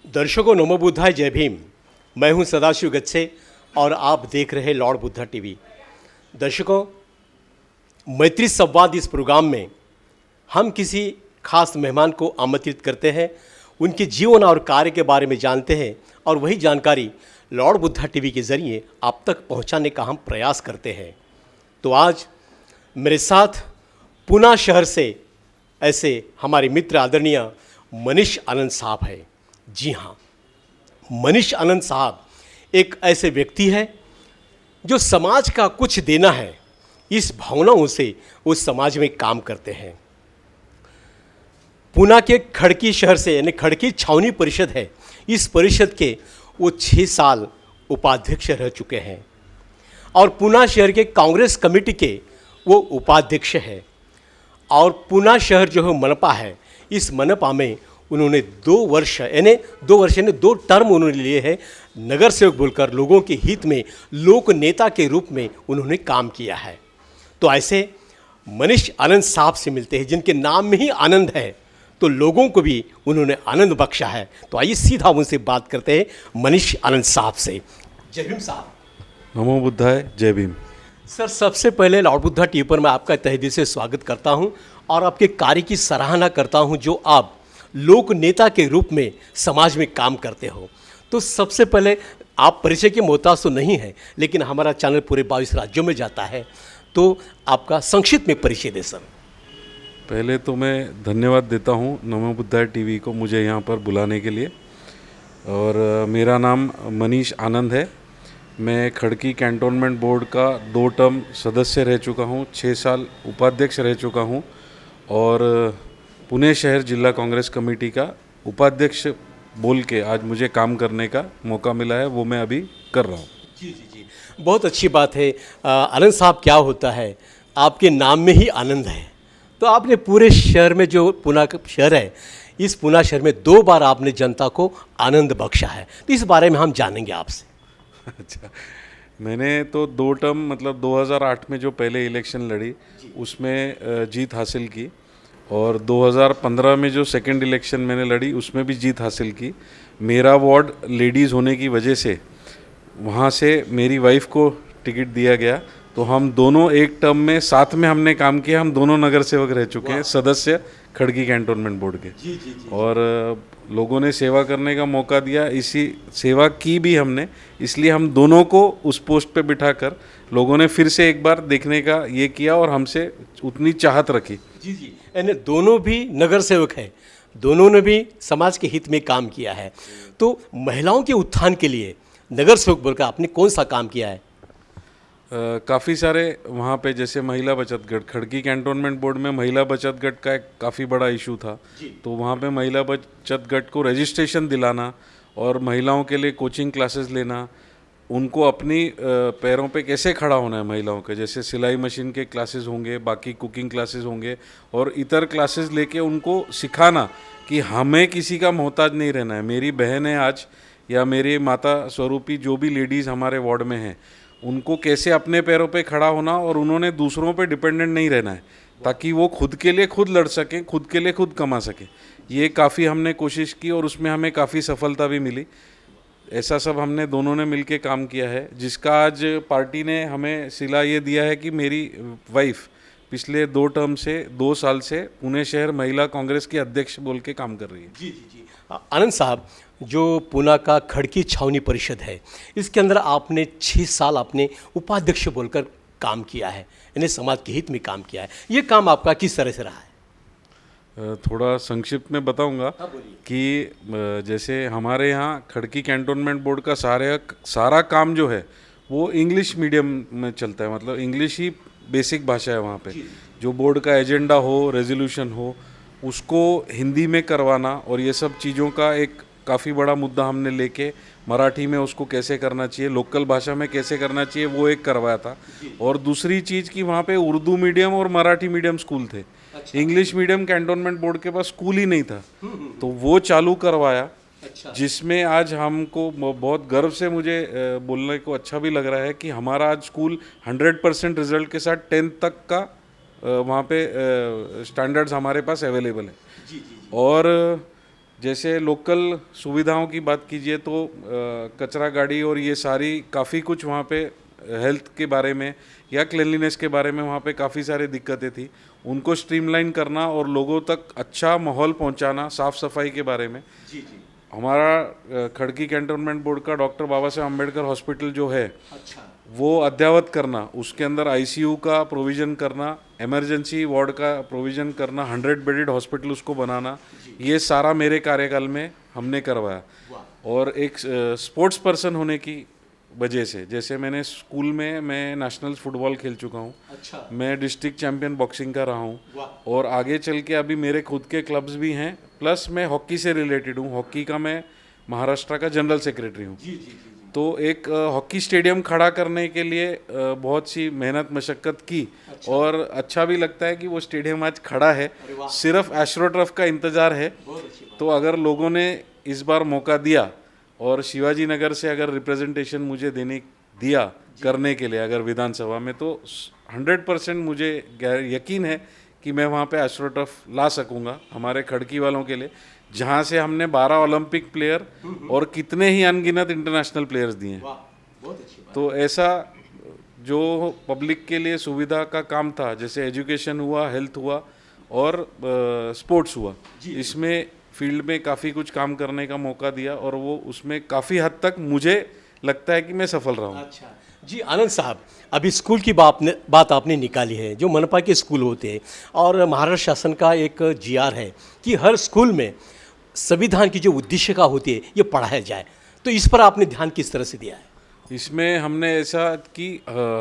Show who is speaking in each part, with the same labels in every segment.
Speaker 1: दर्शकों नमो बुद्धाय जय भीम। मैं हूं सदाशिव गच्छे और आप देख रहे लॉर्ड बुद्धा टीवी। दर्शकों, मैत्री संवाद इस प्रोग्राम में हम किसी खास मेहमान को आमंत्रित करते हैं, उनके जीवन और कार्य के बारे में जानते हैं और वही जानकारी लॉर्ड बुद्धा टीवी के जरिए आप तक पहुंचाने का हम प्रयास करते हैं। तो आज मेरे साथ पुणे शहर से ऐसे हमारे मित्र आदरणीय मनीष आनंद साहब है। जी हाँ, मनीष आनंद साहब एक ऐसे व्यक्ति है जो समाज का कुछ देना है, इस भावनाओं से वो समाज में काम करते हैं। पुणे के खड़की शहर से यानी खड़की छावनी परिषद है, इस परिषद के वो 6 साल उपाध्यक्ष रह चुके हैं और पुणे शहर के कांग्रेस कमेटी के वो उपाध्यक्ष है। और पुणे शहर जो है मनपा है, इस मनपा में उन्होंने 2 वर्ष यानी 2 टर्म उन्होंने लिए हैं। नगर सेवक बोलकर लोगों के हित में लोक नेता के रूप में उन्होंने काम किया है। तो ऐसे मनीष आनंद साहब से मिलते हैं जिनके नाम में ही आनंद है, तो लोगों को भी उन्होंने आनंद बख्शा है। तो आइए सीधा उनसे बात करते हैं मनीष आनंद साहब से। जय भीम साहब।
Speaker 2: नमो बुद्धाय जय भीम।
Speaker 1: सर, सबसे पहले लॉर्ड बुद्धा टीवी पर मैं आपका तहे दिल से स्वागत करता हूं और आपके कार्य की सराहना करता हूं जो आप लोक नेता के रूप में समाज में काम करते हो। तो सबसे पहले आप परिचय के मोहताज तो नहीं है, लेकिन हमारा चैनल पूरे 22 राज्यों में जाता है, तो आपका संक्षिप्त में परिचय दें सर।
Speaker 2: पहले तो मैं धन्यवाद देता हूँ नमो बुद्धाय टीवी को मुझे यहाँ पर बुलाने के लिए। और मेरा नाम मनीष आनंद है। मैं खड़की कैंटोनमेंट बोर्ड का 2 टर्म सदस्य रह चुका हूँ, 6 साल उपाध्यक्ष रह चुका हूँ और पुणे शहर जिला कांग्रेस कमेटी का उपाध्यक्ष बोल के आज मुझे काम करने का मौका मिला है, वो मैं अभी कर रहा हूँ।
Speaker 1: जी जी जी, बहुत अच्छी बात है। आनंद साहब, क्या होता है आपके नाम में ही आनंद है, तो आपने पूरे शहर में जो पुणे का शहर है, इस पुणे शहर में 2 बार आपने जनता को आनंद बख्शा है, तो इस बारे में हम जानेंगे आपसे।
Speaker 2: अच्छा, मैंने तो 2 टर्म मतलब 2008 में जो पहले इलेक्शन लड़ी उसमें जीत हासिल की और 2015 में जो सेकंड इलेक्शन मैंने लड़ी उसमें भी जीत हासिल की। मेरा वार्ड लेडीज़ होने की वजह से वहाँ से मेरी वाइफ को टिकट दिया गया, तो हम दोनों एक टर्म में साथ में हमने काम किया। हम दोनों नगर सेवक रह चुके हैं, सदस्य खड़की कैंटोनमेंट बोर्ड के।
Speaker 1: जी जी जी।
Speaker 2: और लोगों ने सेवा करने का मौका दिया, इसी सेवा की भी हमने, इसलिए हम दोनों को उस पोस्ट पे बिठाकर लोगों ने फिर से एक बार देखने का ये किया और हमसे उतनी चाहत रखी।
Speaker 1: जी जी, यानी दोनों भी नगर सेवक हैं, दोनों ने भी समाज के हित में काम किया है। तो महिलाओं के उत्थान के लिए नगर सेवक बोलकर आपने कौन सा काम किया है?
Speaker 2: काफ़ी सारे वहाँ पे, जैसे महिला बचत गट, खड़की कैंटोनमेंट बोर्ड में महिला बचत गट का एक काफ़ी बड़ा इशू था, तो वहाँ पे महिला बचत गट को रजिस्ट्रेशन दिलाना और महिलाओं के लिए कोचिंग क्लासेस लेना, उनको अपनी पैरों पे कैसे खड़ा होना है महिलाओं के, जैसे सिलाई मशीन के क्लासेस होंगे, बाकी कुकिंग क्लासेस होंगे और इतर क्लासेस लेके उनको सिखाना कि हमें किसी का मोहताज नहीं रहना है। मेरी बहन है आज या मेरे माता स्वरूपी जो भी लेडीज़ हमारे वार्ड में हैं, उनको कैसे अपने पैरों पे खड़ा होना और उन्होंने दूसरों पे डिपेंडेंट नहीं रहना है, ताकि वो खुद के लिए खुद लड़ सकें, खुद के लिए खुद कमा सकें। ये काफ़ी हमने कोशिश की और उसमें हमें काफ़ी सफलता भी मिली। ऐसा सब हमने दोनों ने मिलके काम किया है, जिसका आज पार्टी ने हमें सिला ये दिया है कि मेरी वाइफ पिछले 2 साल से पुणे शहर महिला कांग्रेस की अध्यक्ष बोल के काम कर रही है।
Speaker 1: जी जी जी। आनंद साहब, जो पुणे का खड़की छावनी परिषद है, इसके अंदर आपने 6 साल आपने उपाध्यक्ष बोलकर काम किया है, यानी समाज के हित में काम किया है। ये काम आपका किस तरह से रहा है?
Speaker 2: थोड़ा संक्षिप्त में बताऊंगा कि जैसे हमारे यहाँ खड़की कैंटोनमेंट बोर्ड का सारा काम जो है वो इंग्लिश मीडियम में चलता है, मतलब इंग्लिश ही बेसिक भाषा है वहाँ पे। जो बोर्ड का एजेंडा हो, रेजोल्यूशन हो, उसको हिंदी में करवाना और ये सब चीज़ों का एक काफ़ी बड़ा मुद्दा हमने लेके मराठी में उसको कैसे करना चाहिए, लोकल भाषा में कैसे करना चाहिए, वो एक करवाया था। और दूसरी चीज़ कि वहाँ पे उर्दू मीडियम और मराठी मीडियम स्कूल थे। इंग्लिश मीडियम कैंटोनमेंट बोर्ड के पास स्कूल ही नहीं था, तो वो चालू करवाया, जिसमें आज हमको बहुत गर्व से मुझे बोलने को अच्छा भी लग रहा है कि हमारा आज स्कूल 100% रिजल्ट के साथ 10th तक का वहाँ पे स्टैंडर्ड्स हमारे पास अवेलेबल है। और जैसे लोकल सुविधाओं की बात कीजिए तो कचरा गाड़ी और ये सारी काफ़ी कुछ वहाँ पे हेल्थ के बारे में या क्लिनलीनेस के बारे में वहाँ पे काफ़ी सारी दिक्कतें थी, उनको स्ट्रीमलाइन करना और लोगों तक अच्छा माहौल पहुँचाना साफ़ सफाई के बारे में।
Speaker 1: जी जी।
Speaker 2: हमारा खड़की कैंटोनमेंट बोर्ड का डॉक्टर बाबा साहेब अम्बेडकर हॉस्पिटल जो है
Speaker 1: अच्छा।
Speaker 2: वो अद्ययावत करना, उसके अंदर आईसीयू का प्रोविज़न करना, इमरजेंसी वार्ड का प्रोविज़न करना, 100 बेडेड हॉस्पिटल उसको बनाना, ये सारा मेरे कार्यकाल में हमने करवाया। और एक स्पोर्ट्स पर्सन होने की वजह से, जैसे मैंने स्कूल में मैं नेशनल फुटबॉल खेल चुका हूँ,
Speaker 1: अच्छा।
Speaker 2: मैं डिस्ट्रिक्ट चैंपियन बॉक्सिंग का रहा हूँ,
Speaker 1: वाह।
Speaker 2: और आगे चल के अभी मेरे खुद के क्लब्स भी हैं, प्लस मैं हॉकी से रिलेटेड हूँ। हॉकी का मैं महाराष्ट्र का जनरल सेक्रेटरी हूँ।
Speaker 1: जी जी जी।
Speaker 2: तो एक हॉकी स्टेडियम खड़ा करने के लिए बहुत सी मेहनत मशक्क़त की।
Speaker 1: अच्छा।
Speaker 2: और अच्छा भी लगता है कि वो स्टेडियम आज खड़ा है,
Speaker 1: अरे वाह।
Speaker 2: सिर्फ एस्ट्रोटर्फ का इंतज़ार है।
Speaker 1: बहुत अच्छी बात।
Speaker 2: तो अगर लोगों ने इस बार मौका दिया और शिवाजी नगर से अगर रिप्रेजेंटेशन मुझे देने दिया करने के लिए अगर विधानसभा में, तो 100% मुझे यकीन है कि मैं वहाँ पे एस्ट्रोटर्फ ला सकूँगा हमारे खड़की वालों के लिए, जहाँ से हमने 12 ओलंपिक प्लेयर और कितने ही अनगिनत इंटरनेशनल प्लेयर्स दिए हैं।
Speaker 1: वाह, बहुत अच्छी बात।
Speaker 2: तो ऐसा जो पब्लिक के लिए सुविधा का काम था, जैसे एजुकेशन हुआ, हेल्थ हुआ और स्पोर्ट्स हुआ, इसमें फील्ड में काफ़ी कुछ काम करने का मौका दिया और वो उसमें काफ़ी हद तक मुझे लगता है कि मैं सफल रहा हूँ।
Speaker 1: अच्छा जी। आनंद साहब, अभी स्कूल की बात आपने निकाली है, जो मनपा के स्कूल होते हैं और महाराष्ट्र शासन का एक जीआर है कि हर स्कूल में संविधान की जो उद्देशिका होती है ये पढ़ाया जाए, तो इस पर आपने ध्यान किस तरह से दिया है?
Speaker 2: इसमें हमने ऐसा कि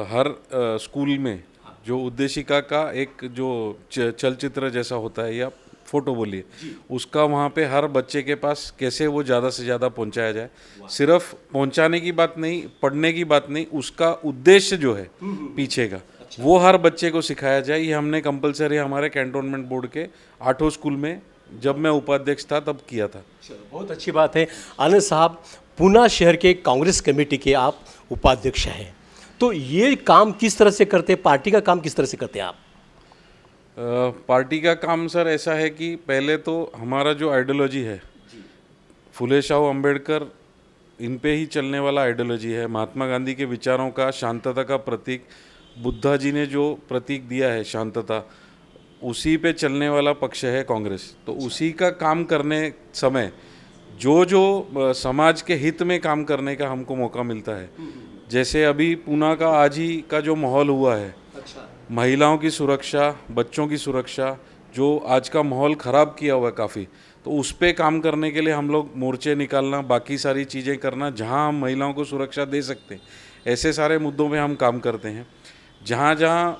Speaker 2: हर स्कूल में जो उद्देशिका का एक जो चलचित्र जैसा होता है या फोटो बोलिए, उसका वहाँ पे हर बच्चे के पास कैसे वो ज़्यादा से ज़्यादा पहुँचाया जाए। सिर्फ पहुँचाने की बात नहीं, पढ़ने की बात नहीं, उसका उद्देश्य जो है पीछे का, वो हर बच्चे को सिखाया जाए। ये हमने कंपलसरी हमारे कैंटोनमेंट बोर्ड के 8 स्कूल में जब मैं उपाध्यक्ष था तब किया था।
Speaker 1: बहुत अच्छी बात है। आनंद साहब, पूना शहर के कांग्रेस कमेटी के आप उपाध्यक्ष हैं, तो ये काम किस तरह से करते हैं, पार्टी का काम किस तरह से करते हैं आप?
Speaker 2: पार्टी का काम सर ऐसा है कि पहले तो हमारा जो आइडियोलॉजी है, फुले शाह अम्बेडकर, इन पे ही चलने वाला आइडियोलॉजी है। महात्मा गांधी के विचारों का, शांतता का प्रतीक, बुद्धा जी ने जो प्रतीक दिया है शांतता, उसी पे चलने वाला पक्ष है कांग्रेस। तो उसी का काम करने समय जो समाज के हित में काम करने का हमको मौका मिलता है, जैसे अभी पूना का आज ही का जो माहौल हुआ है, महिलाओं की सुरक्षा, बच्चों की सुरक्षा, जो आज का माहौल ख़राब किया हुआ है काफ़ी, तो उस पे काम करने के लिए हम लोग मोर्चे निकालना, बाकी सारी चीज़ें करना, जहां हम महिलाओं को सुरक्षा दे सकते हैं ऐसे सारे मुद्दों में हम काम करते हैं। जहां जहां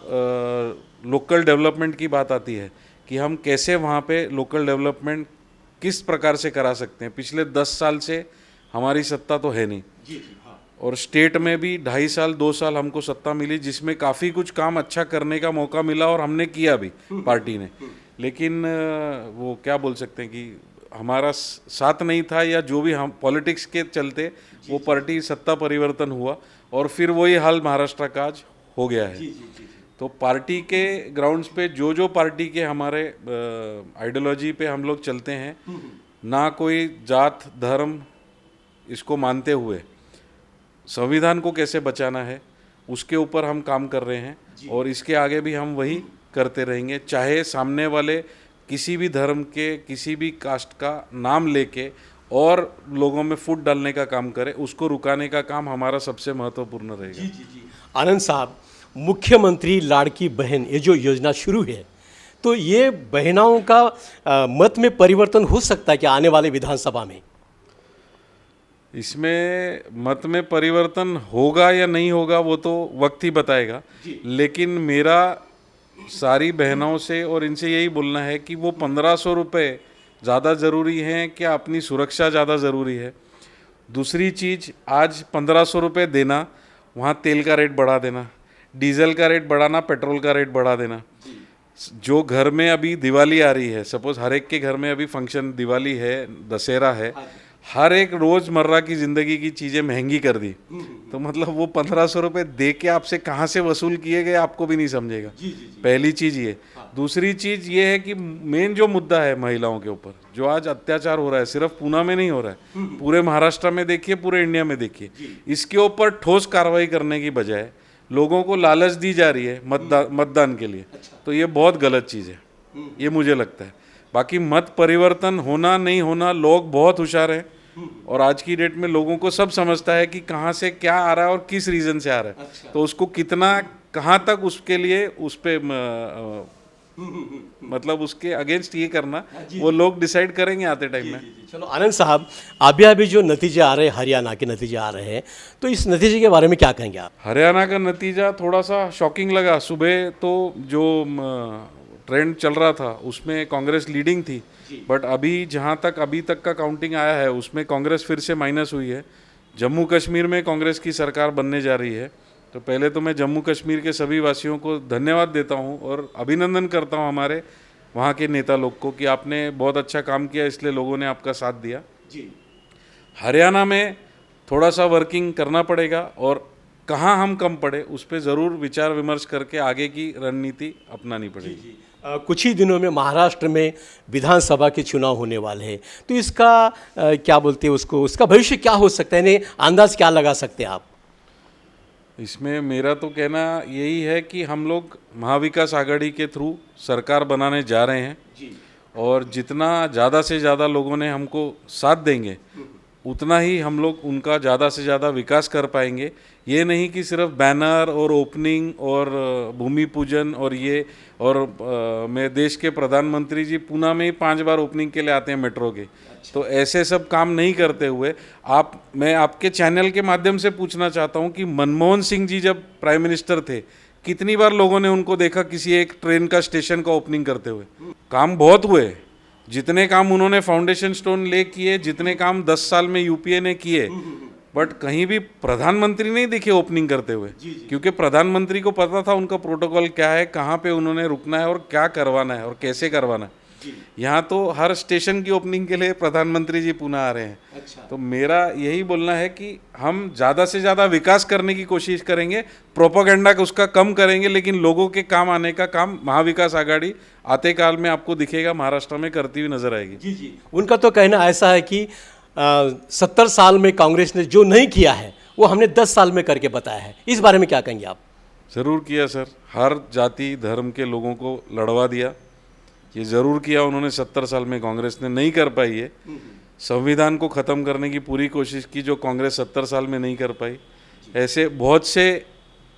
Speaker 2: लोकल डेवलपमेंट की बात आती है कि हम कैसे वहाँ पे लोकल डेवलपमेंट किस प्रकार से करा सकते हैं। पिछले 10 साल से हमारी सत्ता तो है नहीं, और स्टेट में भी 2.5 साल 2 साल हमको सत्ता मिली, जिसमें काफ़ी कुछ काम अच्छा करने का मौका मिला और हमने किया भी पार्टी ने। लेकिन वो क्या बोल सकते हैं कि हमारा साथ नहीं था, या जो भी हम पॉलिटिक्स के चलते वो पार्टी सत्ता परिवर्तन हुआ और फिर वही हाल महाराष्ट्र का आज हो गया है। तो पार्टी के ग्राउंड्स पे जो पार्टी के हमारे आइडियोलॉजी पे हम लोग चलते हैं, ना कोई जात धर्म इसको मानते हुए संविधान को कैसे बचाना है उसके ऊपर हम काम कर रहे हैं, और इसके आगे भी हम वही करते रहेंगे। चाहे सामने वाले किसी भी धर्म के, किसी भी कास्ट का नाम लेके और लोगों में फूट डालने का काम करे, उसको रुकाने का काम हमारा सबसे महत्वपूर्ण रहेगा।
Speaker 1: आनंद साहब, मुख्यमंत्री लाड़की बहन ये जो योजना शुरू है, तो ये बहनाओं का मत में परिवर्तन हो सकता है क्या आने वाले विधानसभा में?
Speaker 2: इसमें मत में परिवर्तन होगा या नहीं होगा वो तो वक्त ही बताएगा, लेकिन मेरा सारी बहनों से और इनसे यही बोलना है कि वो 1500 रुपये ज़्यादा ज़रूरी हैं क्या अपनी सुरक्षा ज़्यादा ज़रूरी है? दूसरी चीज़, आज 1500 रुपये देना, वहाँ तेल का रेट बढ़ा देना, डीजल का रेट बढ़ाना, पेट्रोल का रेट बढ़ा देना। जो घर में अभी दिवाली आ रही है, सपोज हर एक के घर में अभी फंक्शन, दिवाली है, दशहरा है, हर एक रोज़मर्रा की ज़िंदगी की चीज़ें महंगी कर दी, तो मतलब वो 1500 रुपये दे के आपसे कहाँ से वसूल किए गए आपको भी नहीं समझेगा। पहली चीज़ ये। दूसरी चीज़ ये है कि मेन जो मुद्दा है महिलाओं के ऊपर जो आज अत्याचार हो रहा है, सिर्फ पूना में नहीं हो रहा है, पूरे महाराष्ट्र में देखिए, पूरे इंडिया में देखिए, इसके ऊपर ठोस कार्रवाई करने की बजाय लोगों को लालच दी जा रही है मतदान के लिए। तो ये बहुत गलत चीज़ है, ये मुझे लगता है। बाकी मत परिवर्तन होना नहीं होना, लोग बहुत होशियार हैं और आज की डेट में लोगों को सब समझता है कि कहाँ से क्या आ रहा है और किस रीज़न से आ रहा है। तो उसको कितना कहाँ तक उसके लिए उस पे मतलब उसके अगेंस्ट ये करना वो लोग डिसाइड करेंगे आते टाइम में।
Speaker 1: चलो आनंद साहब, अभी अभी जो नतीजे आ रहे हैं, हरियाणा के नतीजे आ रहे हैं, तो इस नतीजे के बारे में क्या कहेंगे आप?
Speaker 2: हरियाणा का नतीजा थोड़ा सा शॉकिंग लगा। सुबह तो जो ट्रेंड चल रहा था उसमें कांग्रेस लीडिंग थी, बट अभी जहाँ तक अभी तक का काउंटिंग आया है उसमें कांग्रेस फिर से माइनस हुई है। जम्मू कश्मीर में कांग्रेस की सरकार बनने जा रही है। तो पहले तो मैं जम्मू कश्मीर के सभी वासियों को धन्यवाद देता हूं और अभिनंदन करता हूं हमारे वहां के नेता लोग को कि आपने बहुत अच्छा काम किया, इसलिए लोगों ने आपका साथ दिया। जी। हरियाणा में थोड़ा सा वर्किंग करना पड़ेगा और कहाँ हम कम पड़े उस पर ज़रूर विचार विमर्श करके आगे की रणनीति अपनानी पड़ेगी।
Speaker 1: कुछ ही दिनों में महाराष्ट्र में विधानसभा के चुनाव होने वाले हैं, तो इसका क्या बोलते हैं उसको, उसका भविष्य क्या हो सकता है, यानी अंदाज क्या लगा सकते हैं आप?
Speaker 2: इसमें मेरा तो कहना यही है कि हम लोग महाविकास आघाड़ी के थ्रू सरकार बनाने जा रहे हैं और जितना ज़्यादा से ज़्यादा लोगों ने हमको साथ देंगे उतना ही हम लोग उनका ज़्यादा से ज़्यादा विकास कर पाएंगे। ये नहीं कि सिर्फ बैनर और ओपनिंग और भूमि पूजन और ये और मैं देश के प्रधानमंत्री जी पूना में ही 5 बार ओपनिंग के लिए आते हैं मेट्रो के। तो ऐसे सब काम नहीं करते हुए मैं आपके चैनल के माध्यम से पूछना चाहता हूं कि मनमोहन सिंह जी जब प्राइम मिनिस्टर थे कितनी बार लोगों ने उनको देखा किसी एक ट्रेन का स्टेशन का ओपनिंग करते हुए? काम बहुत हुए। जितने काम उन्होंने फाउंडेशन स्टोन ले किए, जितने काम 10 साल में यूपीए ने किए, बट कहीं भी प्रधानमंत्री नहीं दिखे ओपनिंग करते हुए। क्योंकि प्रधानमंत्री को पता था उनका प्रोटोकॉल क्या है, कहाँ पे उन्होंने रुकना है और क्या करवाना है और कैसे करवाना है। यहाँ तो हर स्टेशन की ओपनिंग के लिए प्रधानमंत्री जी पुणे आ रहे हैं। तो मेरा यही बोलना है कि हम ज़्यादा से ज़्यादा विकास करने की कोशिश करेंगे, प्रोपेगेंडा उसका कम करेंगे, लेकिन लोगों के काम आने का काम महाविकास आघाड़ी आते काल में आपको दिखेगा महाराष्ट्र में करती हुई नजर आएगी।
Speaker 1: जी जी, उनका तो कहना ऐसा है कि 70 साल में कांग्रेस ने जो नहीं किया है वो हमने 10 साल में करके बताया है। इस बारे में क्या कहेंगे आप?
Speaker 2: ज़रूर किया सर, हर जाति धर्म के लोगों को लड़वा दिया, ये ज़रूर किया उन्होंने। 70 साल में कांग्रेस ने नहीं कर पाई है। संविधान को ख़त्म करने की पूरी कोशिश की जो कांग्रेस 70 साल में नहीं कर पाई। ऐसे बहुत से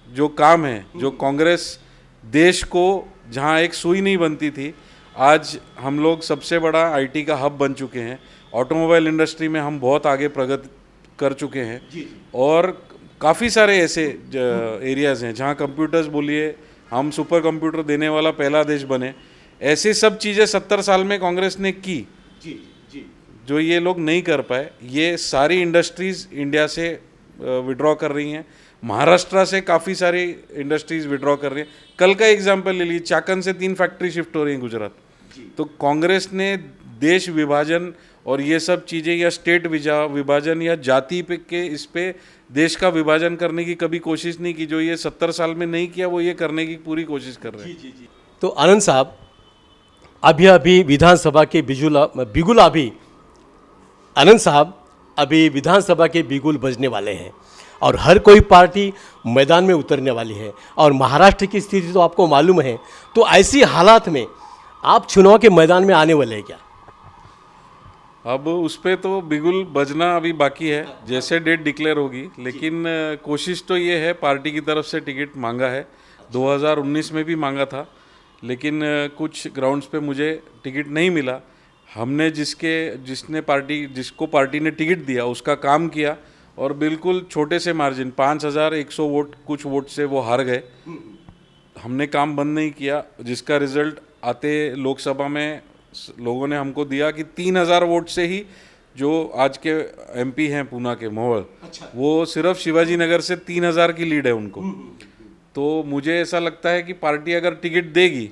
Speaker 2: जो काम हैं जो कांग्रेस देश को, जहाँ एक सुई नहीं बनती थी, आज हम लोग सबसे बड़ा आईटी का हब बन चुके हैं। ऑटोमोबाइल इंडस्ट्री में हम बहुत आगे प्रगति कर चुके हैं और काफ़ी सारे ऐसे एरियाज़ हैं जहाँ कंप्यूटर्स बोलिए, हम सुपर कंप्यूटर देने वाला पहला देश बने। ऐसी सब चीज़ें 70 साल में कांग्रेस ने की जो ये लोग नहीं कर पाए। ये सारी इंडस्ट्रीज़ इंडिया से विड्रॉ कर रही हैं, महाराष्ट्र से काफ़ी सारी इंडस्ट्रीज़ विड्रॉ कर रही हैं। कल का एग्जांपल ले लीजिए, चाकन से 3 फैक्ट्री शिफ्ट हो रही हैं गुजरात। तो कांग्रेस ने देश विभाजन और ये सब चीज़ें या स्टेट विभाजन या जाति पे के इस पे देश का विभाजन करने की कभी कोशिश नहीं की। जो ये 70 साल में नहीं किया वो ये करने की पूरी कोशिश कर रहे हैं।
Speaker 1: तो आनंद साहब, अभी अभी विधानसभा के बिगुल अभी आनंद साहब अभी विधानसभा के बिगुल बजने वाले हैं और हर कोई पार्टी मैदान में उतरने वाली है और महाराष्ट्र की स्थिति तो आपको मालूम है। तो ऐसी हालात में आप चुनाव के मैदान में आने वाले हैं क्या?
Speaker 2: अब उस पर तो बिगुल बजना अभी बाकी है, जैसे डेट डिक्लेयर होगी। लेकिन कोशिश तो ये है, पार्टी की तरफ से टिकट मांगा है, 2019 में भी मांगा था, लेकिन कुछ ग्राउंड्स पे मुझे टिकट नहीं मिला। हमने जिसको पार्टी ने टिकट दिया उसका काम किया और बिल्कुल छोटे से मार्जिन 5100 वोट कुछ वोट से वो हार गए। हमने काम बंद नहीं किया, जिसका रिजल्ट आते लोकसभा में लोगों ने हमको दिया कि 3000 वोट से ही जो आज के एमपी हैं पूना के मोहल, वो सिर्फ शिवाजी नगर से 3000 की लीड है उनको। तो मुझे ऐसा लगता है कि पार्टी अगर टिकट देगी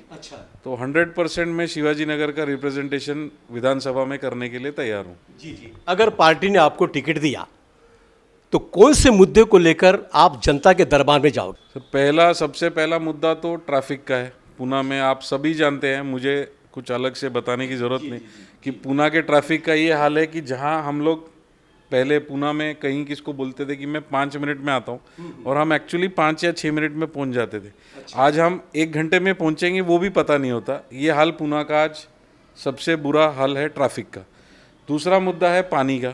Speaker 2: तो 100% मैं शिवाजी नगर का रिप्रेजेंटेशन विधानसभा में करने के लिए तैयार हूँ।
Speaker 1: जी। अगर पार्टी ने आपको टिकट दिया तो कौन से मुद्दे को लेकर आप जनता के दरबार में जाओगे?
Speaker 2: सबसे पहला मुद्दा तो ट्रैफिक का है। पूना में आप सभी जानते हैं, मुझे कुछ अलग से बताने की ज़रूरत नहीं कि पूना के ट्रैफिक का ये हाल है कि जहां हम लोग पहले पूना में कहीं किसको बोलते थे कि मैं 5 मिनट में आता हूं और हम एक्चुअली 5 या 6 मिनट में पहुंच जाते थे। आज हम 1 घंटे में पहुंचेंगे वो भी पता नहीं होता। ये हाल पूना का आज सबसे बुरा हाल है ट्रैफिक का। दूसरा मुद्दा है पानी का।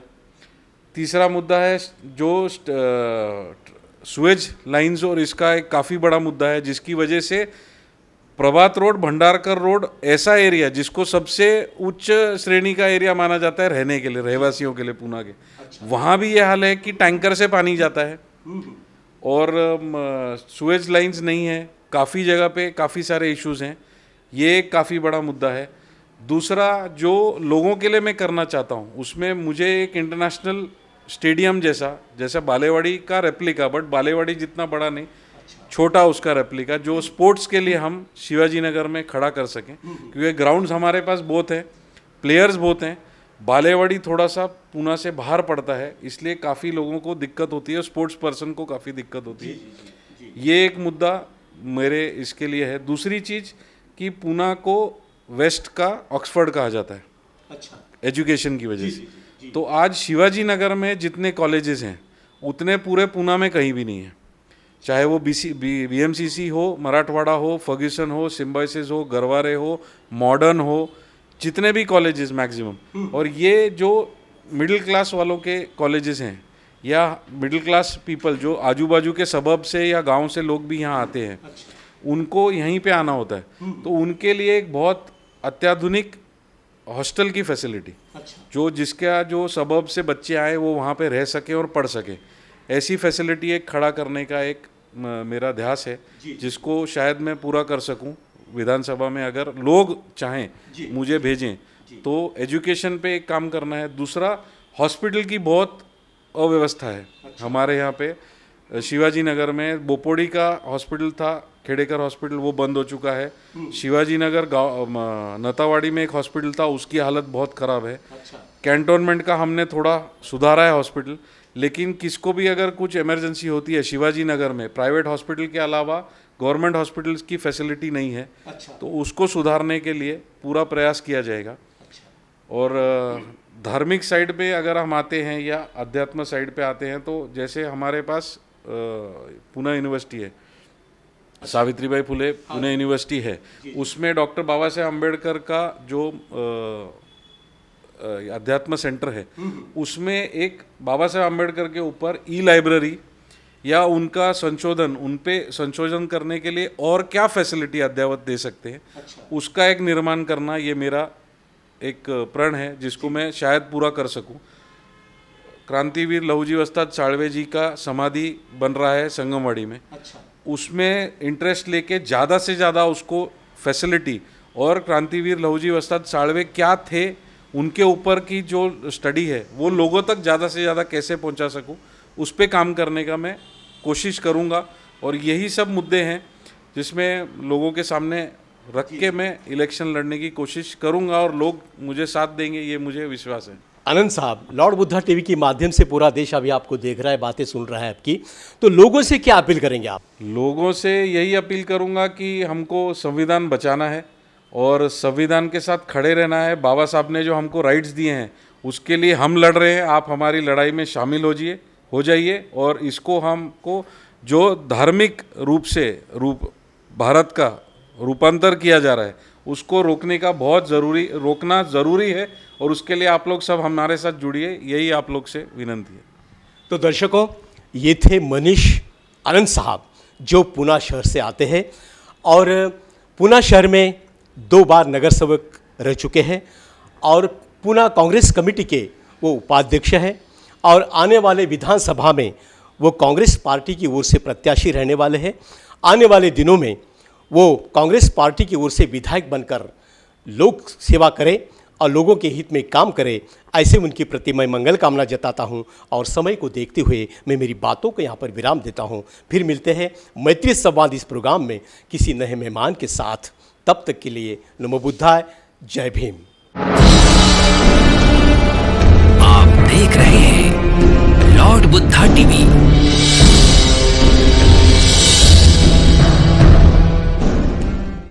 Speaker 2: तीसरा मुद्दा है जो सुएज लाइंस, और इसका एक काफ़ी बड़ा मुद्दा है जिसकी वजह से प्रभात रोड, भंडारकर रोड ऐसा एरिया जिसको सबसे उच्च श्रेणी का एरिया माना जाता है रहने के लिए, रहवासियों के लिए पूना के, वहाँ भी ये हाल है कि टैंकर से पानी जाता है और सुएज लाइंस नहीं है। काफ़ी जगह पे काफ़ी सारे इश्यूज़ हैं। ये एक काफ़ी बड़ा मुद्दा है। दूसरा जो लोगों के लिए मैं करना चाहता हूँ उसमें मुझे एक इंटरनेशनल स्टेडियम जैसा बालेवाड़ी का रेप्लिका, बट बालेवाड़ी जितना बड़ा नहीं, छोटा उसका रेप्लिका, जो स्पोर्ट्स के लिए हम शिवाजी नगर में खड़ा कर सकें, क्योंकि ग्राउंड्स हमारे पास बहुत हैं, प्लेयर्स बहुत हैं। बालेवाड़ी थोड़ा सा पूना से बाहर पड़ता है, इसलिए काफ़ी लोगों को दिक्कत होती है, स्पोर्ट्स पर्सन को काफ़ी दिक्कत होती है। ये एक मुद्दा मेरे इसके लिए है। दूसरी चीज़ कि पूना को वेस्ट का ऑक्सफोर्ड कहा जाता है, अच्छा, एजुकेशन की वजह से। तो आज शिवाजी नगर में जितने कॉलेजेस हैं उतने पूरे पूना में कहीं भी नहीं है, चाहे वो BMCC हो, मराठवाड़ा हो, फर्ग्यूसन हो, सिम्बाइसिस हो, गरवारे हो, मॉडर्न हो, जितने भी कॉलेजेस मैक्सिमम। और ये जो मिडिल क्लास वालों के कॉलेजेस हैं या मिडिल क्लास पीपल जो आजू बाजू के सबब से या गांव से लोग भी यहाँ आते हैं, उनको यहीं पे आना होता है, तो उनके लिए एक बहुत अत्याधुनिक हॉस्टल की फैसिलिटी, जो जो सबब से बच्चे आए वो वहाँ पे रह सके और पढ़ सके, ऐसी फैसिलिटी एक खड़ा करने का एक मेरा ध्यास है, जिसको शायद मैं पूरा कर सकूं विधानसभा में। अगर लोग चाहें मुझे भेजें तो एजुकेशन पे एक काम करना है। दूसरा, हॉस्पिटल की बहुत अव्यवस्था है हमारे यहाँ पे। शिवाजी नगर में बोपोडी का हॉस्पिटल था, खेड़ेकर हॉस्पिटल, वो बंद हो चुका है। शिवाजी नगर नतावाड़ी में एक हॉस्पिटल था, उसकी हालत बहुत ख़राब है। कैंटोनमेंट का हमने थोड़ा सुधारा है हॉस्पिटल, लेकिन किसको भी अगर कुछ इमरजेंसी होती है शिवाजी नगर में, प्राइवेट हॉस्पिटल के अलावा गवर्नमेंट हॉस्पिटल्स की फैसिलिटी नहीं है। तो उसको सुधारने के लिए पूरा प्रयास किया जाएगा। और धार्मिक साइड पे अगर हम आते हैं या अध्यात्म साइड पे आते हैं, तो जैसे हमारे पास पूना यूनिवर्सिटी है, सावित्रीबाई फुले पुणे यूनिवर्सिटी है, उसमें डॉक्टर बाबा साहेब अम्बेडकर का जो अध्यात्म सेंटर है, उसमें एक बाबा साहेब अम्बेडकर के ऊपर लाइब्रेरी या उनका संशोधन, उन पे संशोधन करने के लिए और क्या फैसिलिटी अद्ययावत दे सकते हैं, उसका एक निर्माण करना, ये मेरा एक प्रण है जिसको मैं शायद पूरा कर सकूं। क्रांतिवीर लहूजी वस्ताद साळवे जी का समाधि बन रहा है संगमवाड़ी में, उसमें इंटरेस्ट लेके ज़्यादा से ज़्यादा उसको फैसिलिटी, और क्रांतिवीर लहूजी वस्ताद साळवे क्या थे उनके ऊपर की जो स्टडी है वो लोगों तक ज़्यादा से ज़्यादा कैसे पहुंचा सकूं, उस पे काम करने का मैं कोशिश करूंगा। और यही सब मुद्दे हैं जिसमें लोगों के सामने रख के मैं इलेक्शन लड़ने की कोशिश करूंगा और लोग मुझे साथ देंगे, ये मुझे विश्वास है।
Speaker 1: आनंद साहब, लॉर्ड बुद्धा टीवी के माध्यम से पूरा देश अभी आपको देख रहा है, बातें सुन रहा है आपकी, तो लोगों से क्या अपील करेंगे आप?
Speaker 2: लोगों से यही अपील करूंगा कि हमको संविधान बचाना है और संविधान के साथ खड़े रहना है। बाबा साहब ने जो हमको राइट्स दिए हैं उसके लिए हम लड़ रहे हैं, आप हमारी लड़ाई में शामिल हो जाइए। और इसको हमको जो धार्मिक रूप से भारत का रूपांतर किया जा रहा है उसको रोकना ज़रूरी है, और उसके लिए आप लोग सब हमारे साथ जुड़िए, यही आप लोग से विनंती है।
Speaker 1: तो दर्शकों, ये थे मनीष आनंद साहब जो पूना शहर से आते हैं और पूना शहर में 2 बार नगर सेवक रह चुके हैं और पूना कांग्रेस कमेटी के वो उपाध्यक्ष हैं और आने वाले विधानसभा में वो कांग्रेस पार्टी की ओर से प्रत्याशी रहने वाले हैं। आने वाले दिनों में वो कांग्रेस पार्टी की ओर से विधायक बनकर लोक सेवा करें और लोगों के हित में काम करें, ऐसे उनकी प्रति मैं मंगल कामना जताता हूं। और समय को देखते हुए मैं मेरी बातों को यहाँ पर विराम देता हूं। फिर मिलते हैं मैत्री संवाद इस प्रोग्राम में किसी नए मेहमान के साथ। तब तक के लिए नमो बुद्धाय, जय भीम।
Speaker 3: आप देख रहे हैं लॉर्ड बुद्धा टीवी।